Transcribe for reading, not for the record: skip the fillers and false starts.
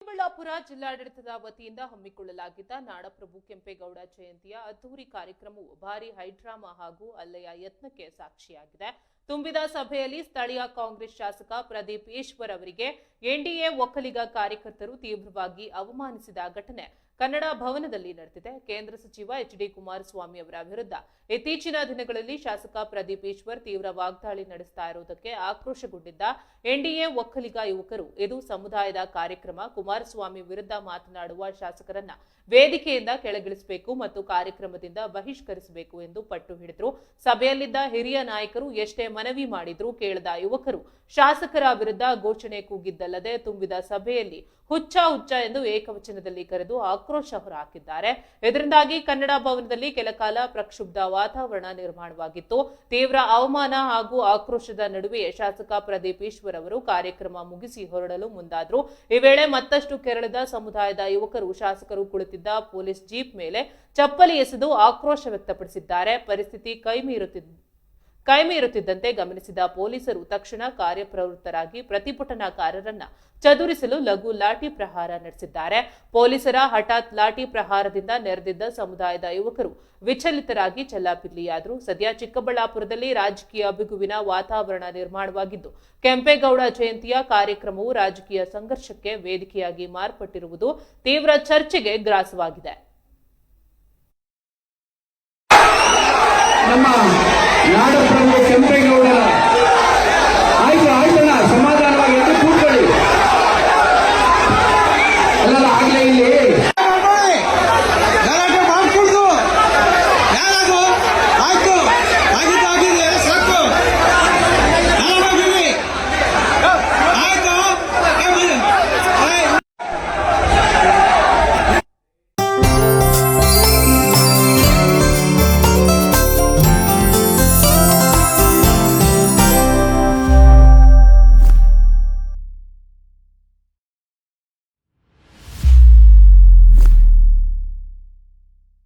ಚಿಕ್ಕಬಳ್ಳಾಪುರ ಜಿಲ್ಲಾಡಳಿತದ ವತಿಯಿಂದ ಹಮ್ಮಿಕೊಳ್ಳಲಾಗಿದ್ದ ನಾಡಪ್ರಭು ಕೆಂಪೇಗೌಡ ಜಯಂತಿಯ ಅದ್ದೂರಿ ಕಾರ್ಯಕ್ರಮವು ಭಾರೀ ಹೈಡ್ರಾಮಾ ಹಾಗೂ ಹಲ್ಲೆಯ ಯತ್ನಕ್ಕೆ ಸಾಕ್ಷಿಯಾಗಿದೆ. ತುಂಬಿದ ಸಭೆಯಲ್ಲಿ ಸ್ಥಳೀಯ ಕಾಂಗ್ರೆಸ್ ಶಾಸಕ ಪ್ರದೀಪ್ ಈಶ್ವರ್ ಅವರಿಗೆ ಎನ್ಡಿಎ ಒಕ್ಕಲಿಗ ಕಾರ್ಯಕರ್ತರು ತೀವ್ರವಾಗಿ ಅವಮಾನಿಸಿದ ಘಟನೆ ಕನ್ನಡ ಭವನದಲ್ಲಿ ನಡೆದಿದೆ. ಕೇಂದ್ರ ಸಚಿವ ಎಚ್.ಡಿ. ಕುಮಾರಸ್ವಾಮಿ ಅವರ ವಿರುದ್ಧ ಇತ್ತೀಚಿನ ದಿನಗಳಲ್ಲಿ ಶಾಸಕ ಪ್ರದೀಪ್ ಈಶ್ವರ್ ತೀವ್ರ ವಾಗ್ದಾಳಿ ನಡೆಸ್ತಾ ಇರುವುದಕ್ಕೆ ಆಕ್ರೋಶಗೊಂಡಿದ್ದ ಎನ್ಡಿಎ ಒಕ್ಕಲಿಗ ಯುವಕರು ಇದು ಸಮುದಾಯದ ಕಾರ್ಯಕ್ರಮ, ಕುಮಾರಸ್ವಾಮಿ ವಿರುದ್ಧ ಮಾತನಾಡುವ ಶಾಸಕರನ್ನ ವೇದಿಕೆಯಿಂದ ಕೆಳಗಿಳಿಸಬೇಕು ಮತ್ತು ಕಾರ್ಯಕ್ರಮದಿಂದ ಬಹಿಷ್ಕರಿಸಬೇಕು ಎಂದು ಪಟ್ಟು ಹಿಡಿದರು. ಸಭೆಯಲ್ಲಿದ್ದ ಹಿರಿಯ ನಾಯಕರು ಎಷ್ಟೇ ಮನವಿ ಮಾಡಿದ್ರೂ ಕೇಳದ ಯುವಕರು ಶಾಸಕರ ವಿರುದ್ಧ ಘೋಷಣೆ ಕೂಗಿದ್ದಲ್ಲದೆ ತುಂಬಿದ ಸಭೆಯಲ್ಲಿ ಹುಚ್ಚ ಎಂದು ಏಕವಚನದಲ್ಲಿ ಕರೆದು ಆಕ್ರೋಶ ಹೊರಹಾಕಿದ್ದಾರೆ. ಇದರಿಂದಾಗಿ ಕನ್ನಡ ಭವನದಲ್ಲಿ ಕೆಲಕಾಲ ಪ್ರಕ್ಷುಬ್ಧ ವಾತಾವರಣ ನಿರ್ಮಾಣವಾಗಿತ್ತು. ತೀವ್ರ ಅವಮಾನ ಹಾಗೂ ಆಕ್ರೋಶದ ನಡುವೆ ಶಾಸಕ ಪ್ರದೀಪ್ ಈಶ್ವರ್ ಅವರು ಕಾರ್ಯಕ್ರಮ ಮುಗಿಸಿ ಹೊರಡಲು ಮುಂದಾದ್ರು. ಈ ವೇಳೆ ಮತ್ತಷ್ಟು ಕೆರಳಿದ ಸಮುದಾಯದ ಯುವಕರು ಶಾಸಕರು ಕುಳಿತಿದ್ದ ಪೊಲೀಸ್ ಜೀಪ್ ಮೇಲೆ ಚಪ್ಪಲಿ ಎಸೆದು ಆಕ್ರೋಶ ವ್ಯಕ್ತಪಡಿಸಿದ್ದಾರೆ. ಪರಿಸ್ಥಿತಿ ಕೈಮೀರುತ್ತಿದ್ದಂತೆ ಗಮನಿಸಿದ ಪೊಲೀಸರು ತಕ್ಷಣ ಕಾರ್ಯಪ್ರವೃತ್ತರಾಗಿ ಪ್ರತಿಭಟನಾಕಾರರನ್ನ ಚದುರಿಸಲು ಲಘು ಲಾಠಿ ಪ್ರಹಾರ ನಡೆಸಿದ್ದಾರೆ. ಪೊಲೀಸರ ಹಠಾತ್ ಲಾಠಿ ಪ್ರಹಾರದಿಂದ ನೆರೆದಿದ್ದ ಸಮುದಾಯದ ಯುವಕರು ವಿಚಲಿತರಾಗಿ ಚೆಲ್ಲಾಪಿಲ್ಲಿಯಾದರು. ಸದ್ಯ ಚಿಕ್ಕಬಳ್ಳಾಪುರದಲ್ಲಿ ರಾಜಕೀಯ ಬಿಗುವಿನ ವಾತಾವರಣ ನಿರ್ಮಾಣವಾಗಿದ್ದು, ಕೆಂಪೇಗೌಡ ಜಯಂತಿಯ ಕಾರ್ಯಕ್ರಮವು ರಾಜಕೀಯ ಸಂಘರ್ಷಕ್ಕೆ ವೇದಿಕೆಯಾಗಿ ಮಾರ್ಪಟ್ಟಿರುವುದು ತೀವ್ರ ಚರ್ಚೆಗೆ ಗ್ರಾಸವಾಗಿದೆ. ನಾಡಪ್ರಭು ಕೆಂಪೇಗೌಡರ